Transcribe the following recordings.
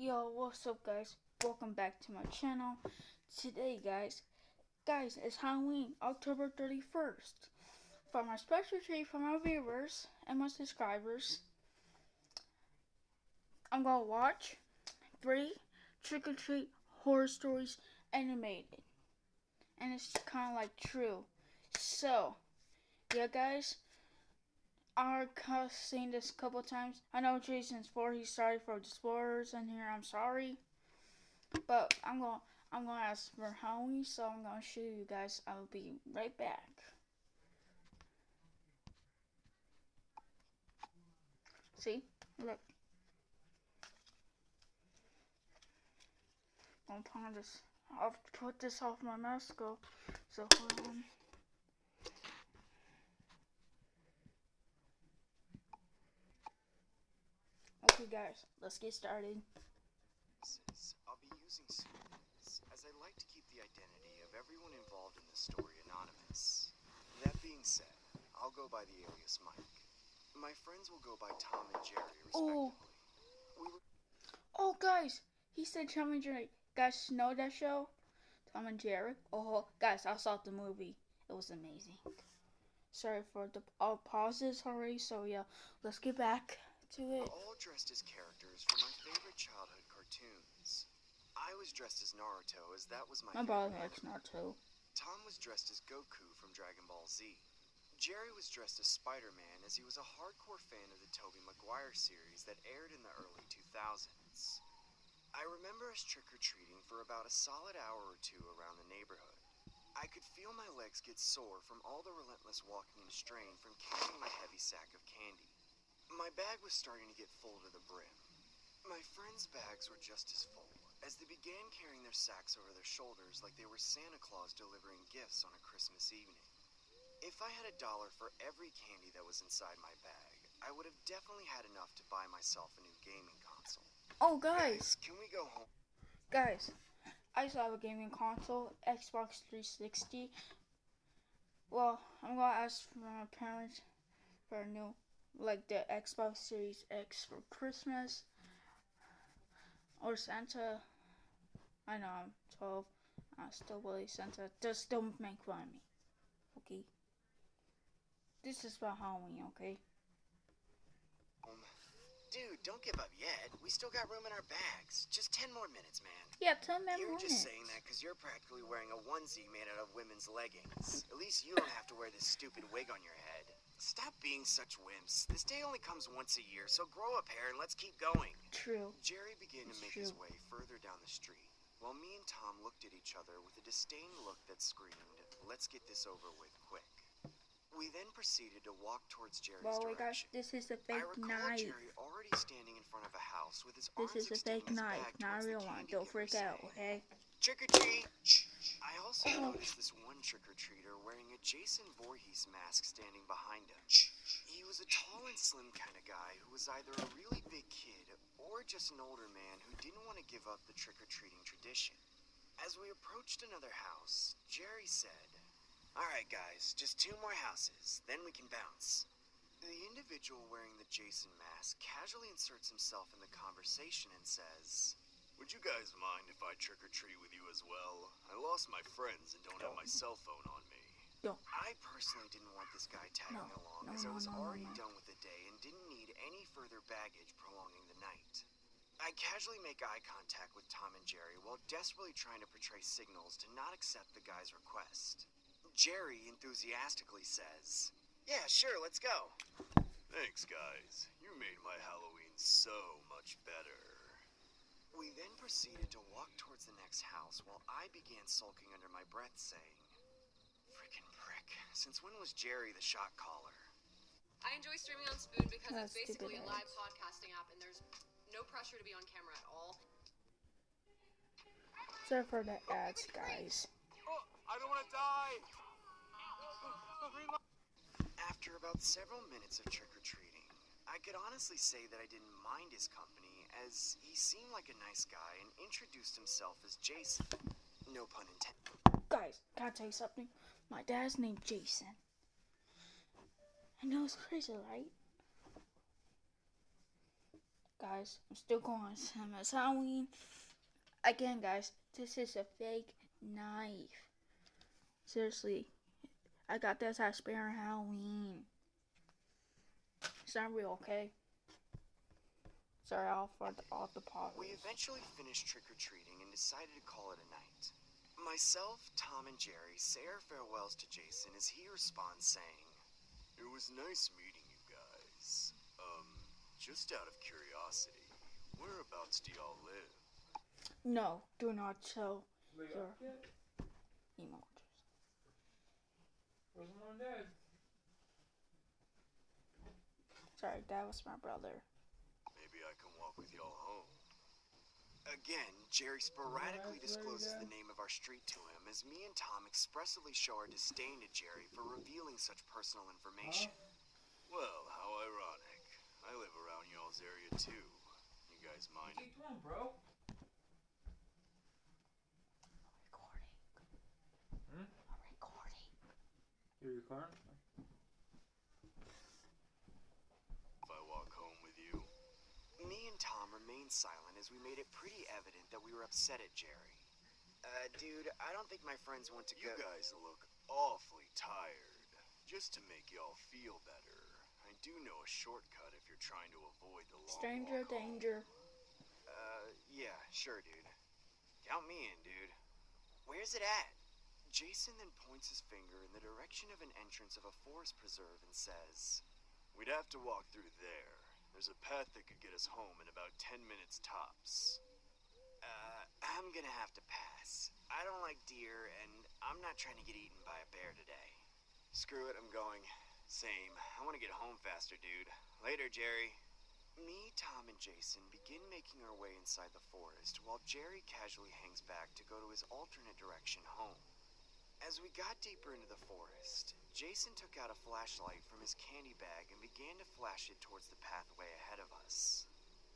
Yo, what's up, guys? Welcome back to my channel. Today, guys, it's Halloween, October 31st. For my special treat for my viewers and my subscribers, I'm gonna watch 3 Trick or Treat horror stories animated. And it's kind of like true. So, yeah, guys, I've seen this a couple times. I know Jason's he's sorry for the spoilers in here. I'm sorry. But I'm gonna ask for Halloween, so I'm gonna show you guys. I'll be right back. See? Look. I'm putting this. I'll put this off my mask. So hold on. Okay, guys, let's get started. I'll be using pseudonyms, as I like to keep the identity of everyone involved in the story anonymous. That being said, I'll go by the alias Mike. My friends will go by Tom and Jerry, respectively. Oh, guys, he said Tom and Jerry. Guys, know that show? Tom and Jerry? Oh, guys, I saw the movie. It was amazing. Sorry for the pauses already, so yeah, let's get back to it. We're all dressed as characters from my favorite childhood cartoons. I was dressed as Naruto, as that was my brother likes Naruto. Tom was dressed as Goku from Dragon Ball Z. Jerry was dressed as Spider-Man, as he was a hardcore fan of the Tobey Maguire series that aired in the early 2000s. I remember us trick-or-treating for about a solid hour or two around the neighborhood. I could feel my legs get sore from all the relentless walking and strain from carrying my heavy sack of candy. My bag was starting to get full to the brim. My friends' bags were just as full, as they began carrying their sacks over their shoulders like they were Santa Claus delivering gifts on a Christmas evening. If I had $1 for every candy that was inside my bag, I would have definitely had enough to buy myself a new gaming console. Oh, guys, can we go home? Guys, I still have a gaming console, Xbox 360. Well, I'm gonna ask for my parents for a new, like the Xbox Series X for Christmas. Or Santa. I know I'm 12. I still believe Santa. Just don't make fun of me. Okay? This is about Halloween, okay? Dude, don't give up yet. We still got room in our bags. Just 10 more minutes, man. Yeah, 10 more minutes. You're just saying that because you're practically wearing a onesie made out of women's leggings. At least you don't have to wear this stupid wig on your head. Stop being such wimps. This day only comes once a year, so grow up, hair, and let's keep going. True. Jerry began to make his way further down the street, while me and Tom looked at each other with a disdained look that screamed, "Let's get this over with quick." We then proceeded to walk towards Jerry's direction. Guys, this is a fake knife. Jerry already standing in front of a house with his arms extended. This is a fake knife, not a real one. Don't freak out, okay? Trick or treat! I also noticed this one trick-or-treater wearing a Jason Voorhees mask standing behind him. He was a tall and slim kind of guy who was either a really big kid or just an older man who didn't want to give up the trick-or-treating tradition. As we approached another house, Jerry said, "Alright guys, just 2 more houses, then we can bounce." The individual wearing the Jason mask casually inserts himself in the conversation and says, "Would you guys mind if I trick-or-treat with you as well? I lost my friends and don't have my cell phone on me." I personally didn't want this guy tagging along, as I was already done with the day and didn't need any further baggage prolonging the night. I casually make eye contact with Tom and Jerry while desperately trying to portray signals to not accept the guy's request. Jerry enthusiastically says, "Yeah, sure, let's go." "Thanks, guys. You made my Halloween so much better." We then proceeded to walk towards the next house while I began sulking under my breath saying, "Frickin' prick, since when was Jerry the shot caller?" I enjoy streaming on Spoon because it's basically a live podcasting app and there's no pressure to be on camera at all. Sorry for the ads, guys. Oh, I don't want to die! After about several minutes of trick-or-treating, I could honestly say that I didn't mind his company, as he seemed like a nice guy and introduced himself as Jason. No pun intended. Guys, can I tell you something? My dad's named Jason. I know it's crazy, right? guys, I'm still going on Sam's Halloween. Again, guys, this is a fake knife. Seriously, I got this at Spare Halloween. It's not real, okay? Sorry, all the pauses. We eventually finished trick-or-treating and decided to call it a night. Myself, Tom, and Jerry say our farewells to Jason as he responds saying, "It was nice meeting you guys. Just out of curiosity, whereabouts do y'all live?" No, do not show your emojis. Where's mom and dad? Sorry, that was my brother. Maybe I can walk with y'all home. Again, Jerry sporadically discloses the name of our street to him as me and Tom expressively show our disdain to Jerry for revealing such personal information. Well, how ironic. I live around y'all's area too. You guys mind? Hey, come on, bro. I'm recording. You're recording? If I walk home with you? Me and Tom remained silent as we made it pretty evident that we were upset at Jerry. Dude, I don't think my friends want to go. You guys look awfully tired. Just to make y'all feel better, I do know a shortcut if you're trying to avoid the long Stranger walk home. danger. Yeah, sure, dude. Count me in, dude. Where's it at? Jason then points his finger in the direction of an entrance of a forest preserve and says, "We'd have to walk through there. There's a path that could get us home in about 10 minutes tops." I'm gonna have to pass. I don't like deer, and I'm not trying to get eaten by a bear today. Screw it, I'm going. Same. I want to get home faster, dude. Later, Jerry. Me, Tom, and Jason begin making our way inside the forest while Jerry casually hangs back to go to his alternate direction home. As we got deeper into the forest, Jason took out a flashlight from his candy bag and began to flash it towards the pathway ahead of us.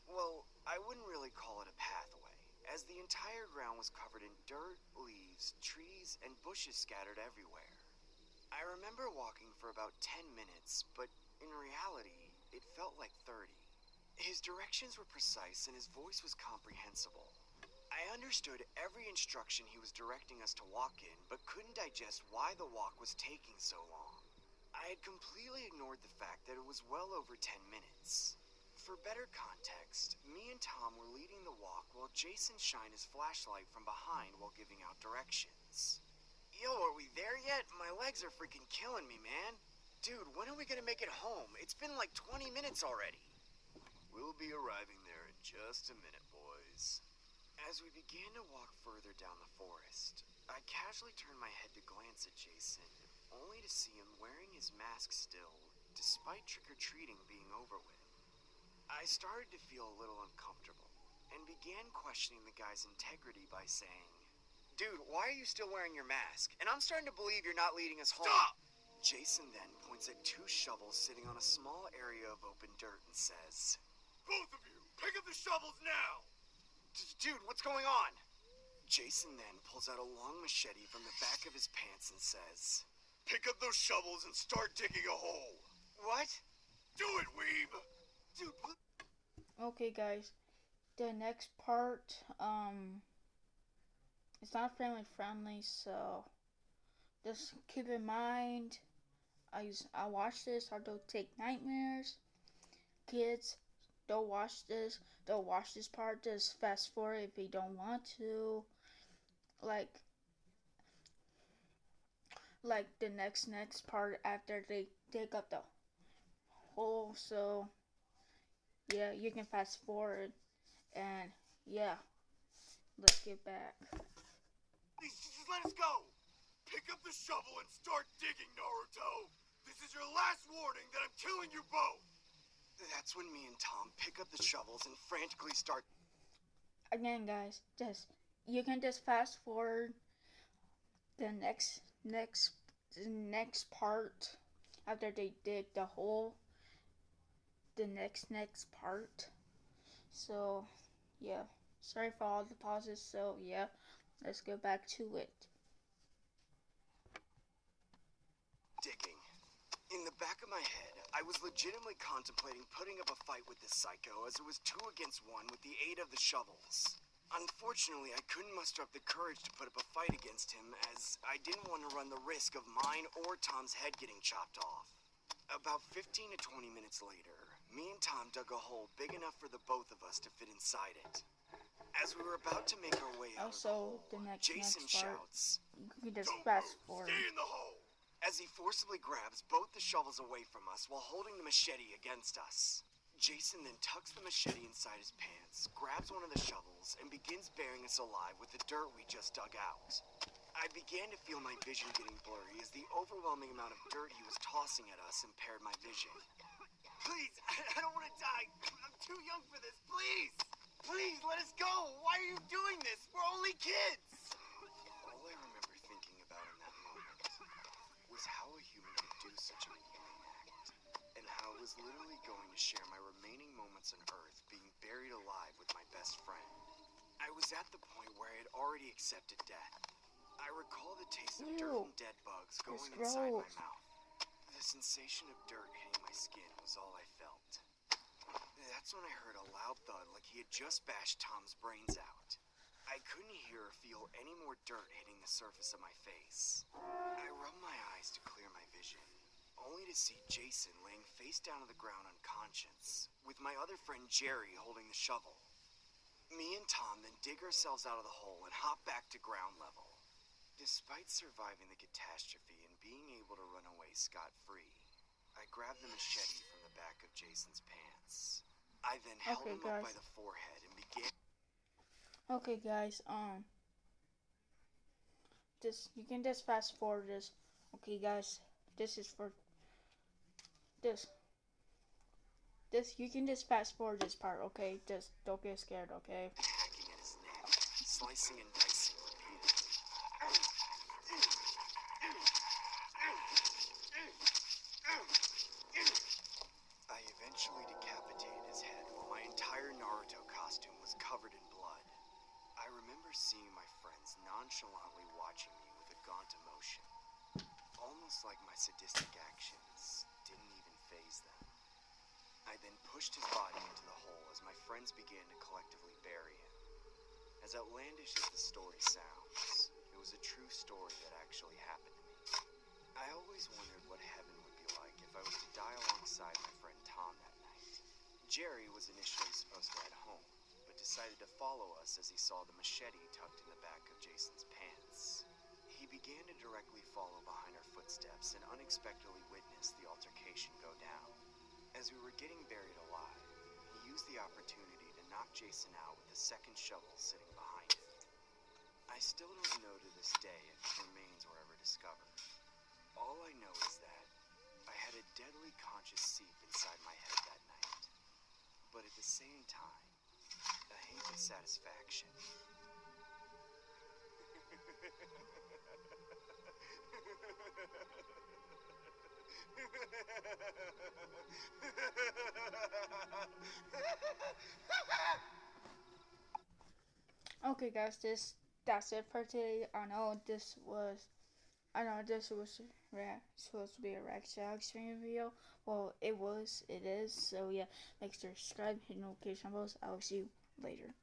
Well, I wouldn't really call it a pathway, as the entire ground was covered in dirt, leaves, trees, and bushes scattered everywhere. I remember walking for about 10 minutes, but in reality, it felt like 30. His directions were precise and his voice was comprehensible. I understood every instruction he was directing us to walk in, but couldn't digest why the walk was taking so long. I had completely ignored the fact that it was well over 10 minutes. For better context, me and Tom were leading the walk while Jason shined his flashlight from behind while giving out directions. Yo, are we there yet? My legs are freaking killing me, man. Dude, when are we gonna make it home? It's been like 20 minutes already. We'll be arriving there in just a minute, boys. As we began to walk further down the forest, I casually turned my head to glance at Jason, only to see him wearing his mask still, despite trick-or-treating being over with. I started to feel a little uncomfortable, and began questioning the guy's integrity by saying, "Dude, why are you still wearing your mask? And I'm starting to believe you're not leading us home." Stop! Jason then points at 2 shovels sitting on a small area of open dirt and says, "Both of you, pick up the shovels now!" Dude, what's going on? Jason then pulls out a long machete from the back of his pants and says, "Pick up those shovels and start digging a hole." What? Do it, weeb! Dude, what? Okay, guys. The next part, it's not family friendly, so just keep in mind. I watch this, or don't take nightmares. Kids, don't watch this. Don't watch this part. Just fast forward if you don't want to. Like the next part after they dig up the hole. So yeah, you can fast forward, and yeah, let's get back. Just let us go! Pick up the shovel and start digging, Naruto! This is your last warning that I'm killing you both! That's when me and Tom pick up the shovels and frantically start... Again, guys, you can just fast forward the next part after they dig the hole. The next part. So yeah, sorry for all the pauses. So yeah, let's go back to it. Digging. In the back of my head, I was legitimately contemplating putting up a fight with this psycho, as it was 2 against 1 with the aid of the shovels. Unfortunately, I couldn't muster up the courage to put up a fight against him, as I didn't want to run the risk of mine or Tom's head getting chopped off. About 15 to 20 minutes later, me and Tom dug a hole big enough for the both of us to fit inside it. As we were about to make our way out of the hole, Jason shouts, You can just "Don't fast move! forward. Stay in the hole!" As he forcibly grabs both the shovels away from us while holding the machete against us. Jason then tucks the machete inside his pants, grabs one of the shovels, and begins burying us alive with the dirt we just dug out. I began to feel my vision getting blurry as the overwhelming amount of dirt he was tossing at us impaired my vision. "Please, I don't want to die. I'm too young for this. Please! Please, let us go! Why are you doing this? We're only kids!" All I remember thinking about in that moment was how a human could do such a inhumane act, and how I was literally going to share my remaining moments on Earth being buried alive with my best friend. I was at the point where I had already accepted death. I recall the taste of dirt and dead bugs going inside my mouth. The sensation of dirt hitting my skin was all I felt. That's when I heard a loud thud like he had just bashed Tom's brains out. I couldn't hear or feel any more dirt hitting the surface of my face. I rubbed my eyes to clear my vision, only to see Jason laying face down on the ground unconscious, with my other friend Jerry holding the shovel. Me and Tom then dig ourselves out of the hole and hop back to ground level. Despite surviving the catastrophe and being able to run away scot-free, I grabbed the machete from the back of Jason's pants. I then held him up by the forehead and began... Okay, guys, you can just fast forward this. Okay, guys, this is for this, you can just fast forward this part, okay? Just don't get scared, okay? ...hacking at his neck, slicing and dicing repeatedly. I eventually decapitated his head while my entire Naruto costume was covered in blood. I remember seeing my friends nonchalantly watching me with a gaunt emotion, almost like my sadistic actions didn't even faze them. I then pushed his body into the hole as my friends began to collectively bury him. As outlandish as the story sounds, it was a true story that actually happened to me. I always wondered what heaven would be like if I was to die alongside my friend Tom that night. Jerry was initially supposed to head home, but decided to follow us as he saw the machete tucked in the back of Jason's pants. He began to directly follow behind our footsteps and unexpectedly witnessed the altercation go down. As we were getting buried alive, he used the opportunity to knock Jason out with the second shovel sitting behind him. I still don't know to this day if his remains were ever discovered. All I know is that I had a deadly conscious seep inside my head that night, but at the same time, a hint of satisfaction. Okay, guys, that's it for today. I know this was supposed to be a reaction video. Well, it is. So yeah, make sure to subscribe, hit notification bells. I will see you later.